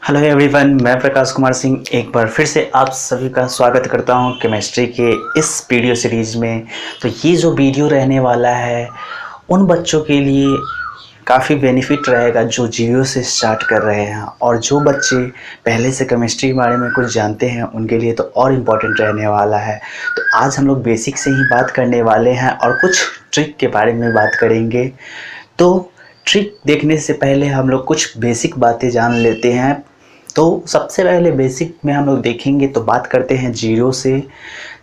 Hello everyone, मैं प्रकाश कुमार सिंह एक बार फिर से आप सभी का स्वागत करता हूं केमिस्ट्री के इस वीडियो सीरीज़ में। तो ये जो वीडियो रहने वाला है उन बच्चों के लिए काफ़ी बेनिफिट रहेगा जो जीरो से स्टार्ट कर रहे हैं, और जो बच्चे पहले से केमिस्ट्री के बारे में कुछ जानते हैं उनके लिए तो और इम्पोर्टेंट रहने वाला है। तो आज हम लोग बेसिक से ही बात करने वाले हैं और कुछ ट्रिक के बारे में बात करेंगे। तो ट्रिक देखने से पहले हम लोग कुछ बेसिक बातें जान लेते हैं। तो सबसे पहले बेसिक में हम लोग देखेंगे तो बात करते हैं जीरो से।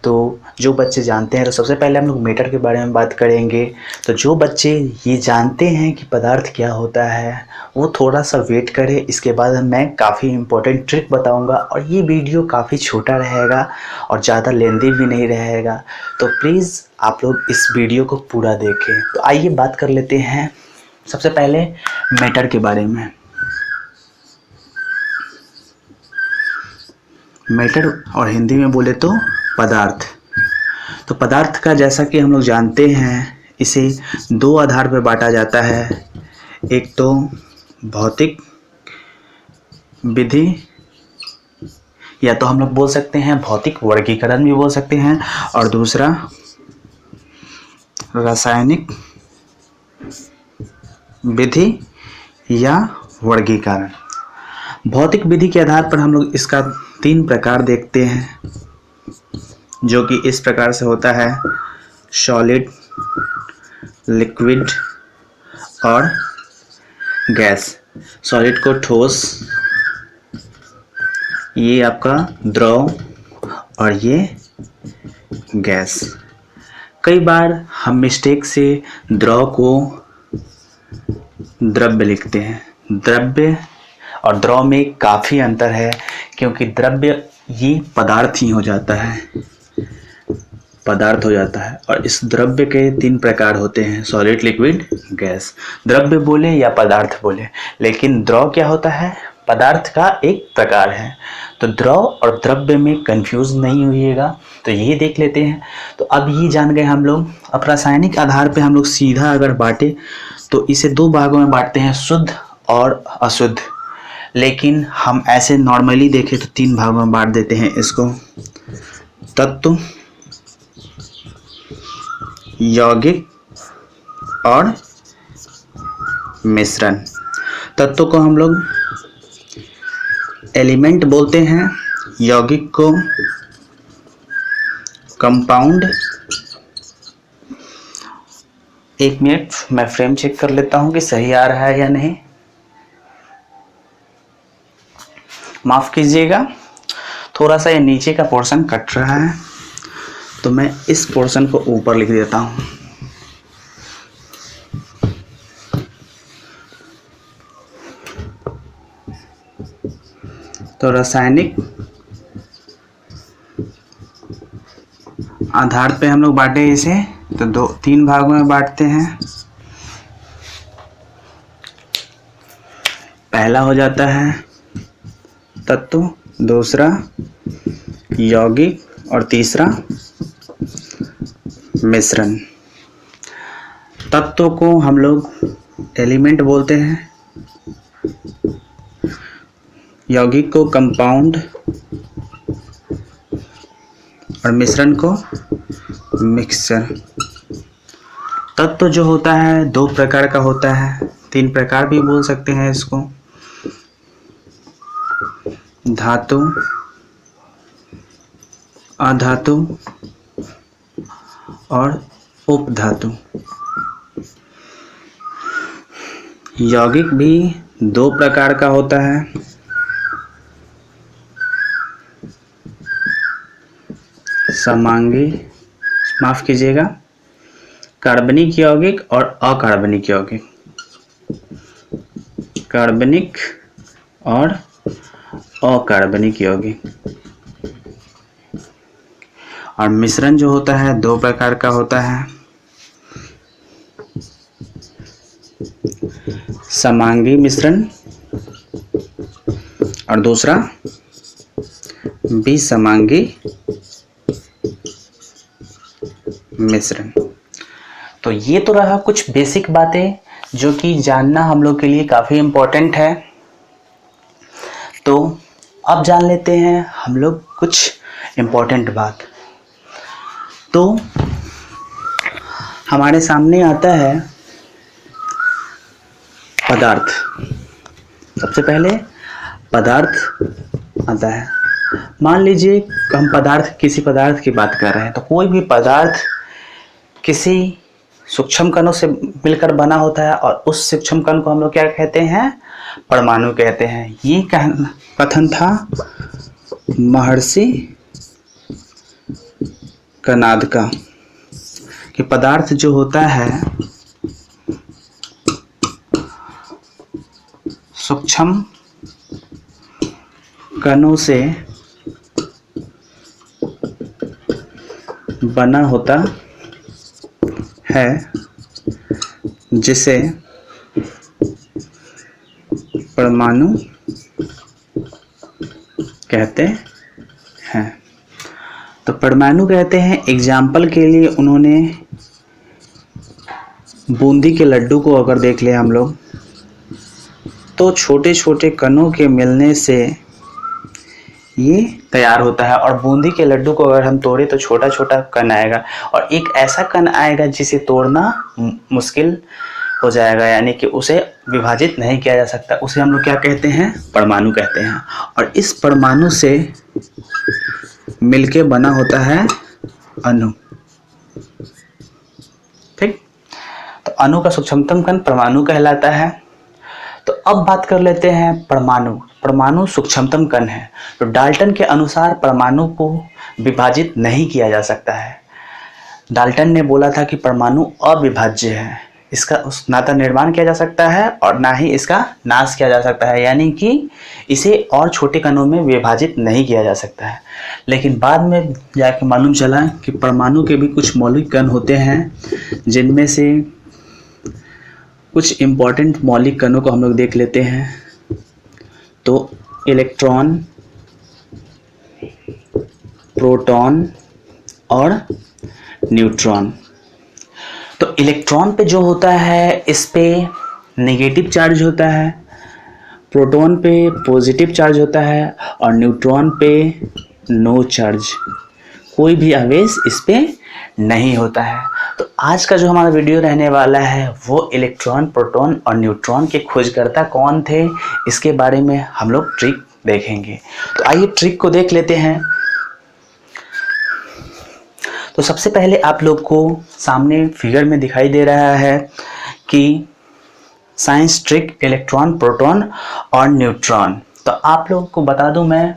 तो जो बच्चे जानते हैं, तो सबसे पहले हम लोग मीटर के बारे में बात करेंगे। तो जो बच्चे ये जानते हैं कि पदार्थ क्या होता है वो थोड़ा सा वेट करें, इसके बाद मैं काफ़ी इम्पोर्टेंट ट्रिक बताऊंगा और ये वीडियो काफ़ी छोटा रहेगा और ज़्यादा लेंदी भी नहीं रहेगा। तो प्लीज़ आप लोग इस वीडियो को पूरा देखें। तो आइए बात कर लेते हैं सबसे पहले मैटर के बारे में। मैटर और हिंदी में बोले तो पदार्थ। तो पदार्थ का जैसा कि हम लोग जानते हैं इसे दो आधार पर बांटा जाता है। एक तो भौतिक विधि, या तो हम लोग बोल सकते हैं भौतिक वर्गीकरण भी बोल सकते हैं, और दूसरा रासायनिक विधि या वर्गीकरण। भौतिक विधि के आधार पर हम लोग इसका 3 प्रकार देखते हैं, जो कि इस प्रकार से होता है: सॉलिड, लिक्विड और गैस। सॉलिड को ठोस, ये आपका द्रव, और ये गैस। कई बार हम मिस्टेक से द्रव को द्रव्य लिखते हैं। द्रव्य और द्रव में काफ़ी अंतर है, क्योंकि द्रव्य ये पदार्थ ही हो जाता है, पदार्थ हो जाता है। और इस द्रव्य के 3 प्रकार होते हैं: सॉलिड, लिक्विड, गैस। द्रव्य बोले या पदार्थ बोले, लेकिन द्रव क्या होता है? पदार्थ का एक प्रकार है। तो द्रव और द्रव्य में कंफ्यूज नहीं होइएगा। तो ये देख लेते हैं। तो अब ये जान गए हम लोग। अब रासायनिक आधार पे हम लोग सीधा अगर बांटे तो इसे 2 भागों में बांटते हैं, शुद्ध और अशुद्ध। लेकिन हम ऐसे नॉर्मली देखें तो 3 भागों में बांट देते हैं इसको: तत्व, यौगिक और मिश्रण। तत्व को हम लोग एलिमेंट बोलते हैं, यौगिक को कंपाउंड। 1 मिनट मैं फ्रेम चेक कर लेता हूं कि सही आ रहा है या नहीं। माफ कीजिएगा, थोड़ा सा ये नीचे का पोर्शन कट रहा है, तो मैं इस पोर्शन को ऊपर लिख देता हूं। तो रासायनिक आधार पे हम लोग बांटे इसे, तो 3 भागों में बांटते हैं। पहला हो जाता है तत्व, दूसरा यौगिक और तीसरा मिश्रण। तत्व को हम लोग एलिमेंट बोलते हैं, यौगिक को कंपाउंड और मिश्रण को मिक्सचर। तत्व जो होता है 2 प्रकार का होता है, 3 प्रकार भी बोल सकते हैं इसको: धातु, अधातु और उपधातु। यौगिक भी 2 प्रकार का होता है: समांगी, माफ कीजिएगा, कार्बनिक यौगिक और अकार्बनिक यौगिक। कार्बनिक और अकार्बनिक यौगिक। और मिश्रण जो होता है 2 प्रकार का होता है: समांगी मिश्रण और दूसरा विसमांगी मिश्रण। तो ये तो रहा कुछ बेसिक बातें जो कि जानना हम लोग के लिए काफ़ी इम्पोर्टेंट है। तो अब जान लेते हैं हम लोग कुछ इम्पोर्टेंट बात। तो हमारे सामने आता है पदार्थ। सबसे पहले पदार्थ आता है। मान लीजिए हम किसी पदार्थ की बात कर रहे हैं, तो कोई भी पदार्थ किसी सूक्ष्म कणों से मिलकर बना होता है और उस सूक्ष्म कण को हम लोग क्या कहते हैं? परमाणु कहते हैं। ये कथन था महर्षि कणाद का कि पदार्थ जो होता है सूक्ष्म कणों से बना होता है, जिसे परमाणु कहते हैं। तो परमाणु कहते हैं। एग्जाम्पल के लिए उन्होंने बूंदी के लड्डू को अगर देख ले हम लोग, तो छोटे छोटे कणों के मिलने से ये तैयार होता है। और बूंदी के लड्डू को अगर हम तोड़े तो छोटा छोटा कण आएगा, और एक ऐसा कण आएगा जिसे तोड़ना मुश्किल हो जाएगा, यानी कि उसे विभाजित नहीं किया जा सकता। उसे हम लोग क्या कहते हैं? परमाणु कहते हैं। और इस परमाणु से मिलके बना होता है अणु। ठीक, तो अणु का सूक्ष्मतम कण परमाणु कहलाता है। तो अब बात कर लेते हैं परमाणु। परमाणु सूक्ष्मतम कण है। तो डाल्टन के अनुसार परमाणु को विभाजित नहीं किया जा सकता है। डाल्टन ने बोला था कि परमाणु अविभाज्य है, इसका ना तो निर्माण किया जा सकता है और ना ही इसका नाश किया जा सकता है, यानी कि इसे और छोटे कणों में विभाजित नहीं किया जा सकता है। लेकिन बाद में जाके मालूम चला कि परमाणु के भी कुछ मौलिक कण होते हैं, जिनमें से कुछ इम्पॉर्टेंट मौलिक कणों को हम लोग देख लेते हैं। तो इलेक्ट्रॉन, प्रोटॉन और न्यूट्रॉन। तो इलेक्ट्रॉन पे जो होता है, इस पे नेगेटिव चार्ज होता है, प्रोटॉन पे पॉजिटिव चार्ज होता है और न्यूट्रॉन पे नो चार्ज, कोई भी आवेश इस पे नहीं होता है। तो आज का जो हमारा वीडियो रहने वाला है वो इलेक्ट्रॉन, प्रोटॉन और न्यूट्रॉन के खोजकर्ता कौन थे, इसके बारे में हम लोग ट्रिक देखेंगे। तो आइए ट्रिक को देख लेते हैं। तो सबसे पहले आप लोग को सामने फिगर में दिखाई दे रहा है कि साइंस ट्रिक इलेक्ट्रॉन, प्रोटॉन और न्यूट्रॉन। तो आप लोग को बता दूं मैं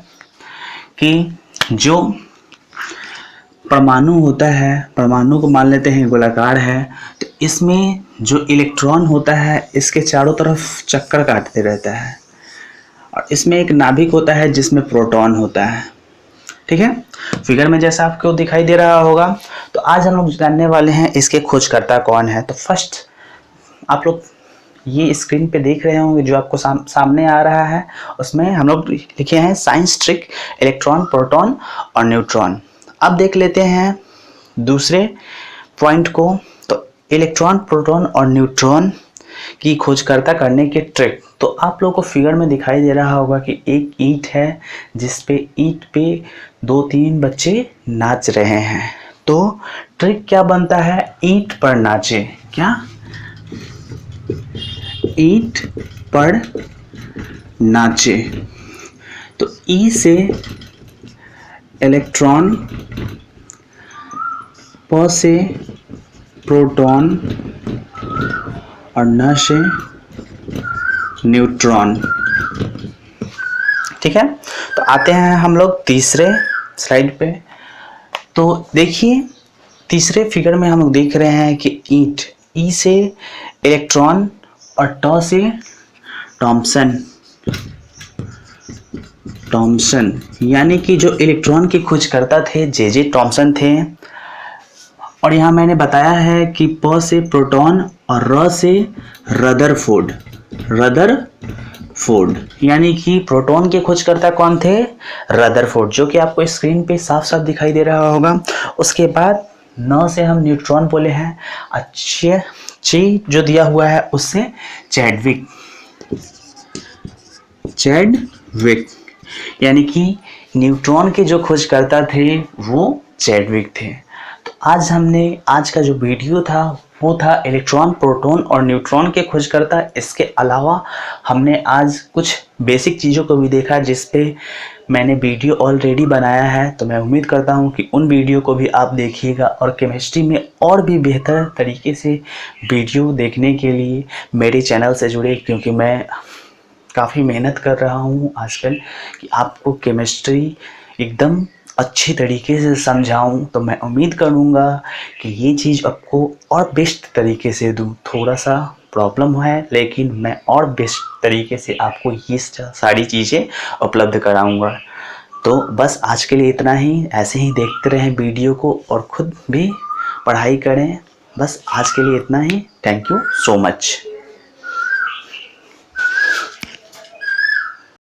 कि जो परमाणु होता है, परमाणु को मान लेते हैं गोलाकार है, तो इसमें जो इलेक्ट्रॉन होता है इसके चारों तरफ चक्कर काटते रहता है, और इसमें एक नाभिक होता है जिसमें प्रोटॉन होता है। ठीक है, फिगर में जैसा आपको दिखाई दे रहा होगा। तो आज हम लोग जानने वाले हैं इसके खोजकर्ता कौन है। तो फर्स्ट आप लोग ये स्क्रीन पे देख रहे होंगे जो आपको सामने आ रहा है, उसमें हम लोग लिखे हैं साइंस ट्रिक इलेक्ट्रॉन, प्रोटॉन और न्यूट्रॉन। अब देख लेते हैं दूसरे पॉइंट को। तो इलेक्ट्रॉन, प्रोटॉन और न्यूट्रॉन की खोजकर्ता करने के ट्रिक। तो आप लोगों को फिगर में दिखाई दे रहा होगा कि एक ईंट है, जिस पे ईंट पे 2-3 बच्चे नाच रहे हैं। तो ट्रिक क्या बनता है? ईंट पर नाचे। क्या? ईंट पर नाचे। तो ई से इलेक्ट्रॉन, प से प्रोटॉन और न से न्यूट्रॉन। ठीक है, तो आते हैं हम लोग तीसरे स्लाइड पे। तो देखिए तीसरे फिगर में हम लोग देख रहे हैं कि ईंट, ई से इलेक्ट्रॉन और ट से थॉमसन, यानी कि जो इलेक्ट्रॉन के खोजकर्ता थे जे थॉमसन थे। और यहाँ मैंने बताया है कि प से प्रोटॉन और र से रदरफोर्ड, यानी कि प्रोटॉन के खोजकर्ता कौन थे? रदरफोर्ड, जो कि आपको स्क्रीन पे साफ साफ दिखाई दे रहा होगा। उसके बाद न से हम न्यूट्रॉन बोले हैं, अच्छे जो दिया हुआ है उससे चैडविक, चैडविक, यानी कि न्यूट्रॉन के जो खोजकर्ता थे वो चैडविक थे। तो आज का जो वीडियो था वो था इलेक्ट्रॉन, प्रोटॉन और न्यूट्रॉन के खोजकर्ता। इसके अलावा हमने आज कुछ बेसिक चीज़ों को भी देखा जिस पे मैंने वीडियो ऑलरेडी बनाया है। तो मैं उम्मीद करता हूँ कि उन वीडियो को भी आप देखिएगा और केमिस्ट्री में और भी बेहतर तरीके से वीडियो देखने के लिए मेरे चैनल से जुड़े, क्योंकि मैं काफ़ी मेहनत कर रहा हूँ आजकल कि आपको केमिस्ट्री एकदम अच्छी तरीके से समझाऊं। तो मैं उम्मीद करूँगा कि ये चीज़ आपको और बेस्ट तरीके से दूँ। थोड़ा सा प्रॉब्लम है लेकिन मैं और बेस्ट तरीके से आपको ये सारी चीज़ें उपलब्ध कराऊंगा। तो बस आज के लिए इतना ही। ऐसे ही देखते रहें वीडियो को और ख़ुद भी पढ़ाई करें। बस आज के लिए इतना ही। Thank you so much.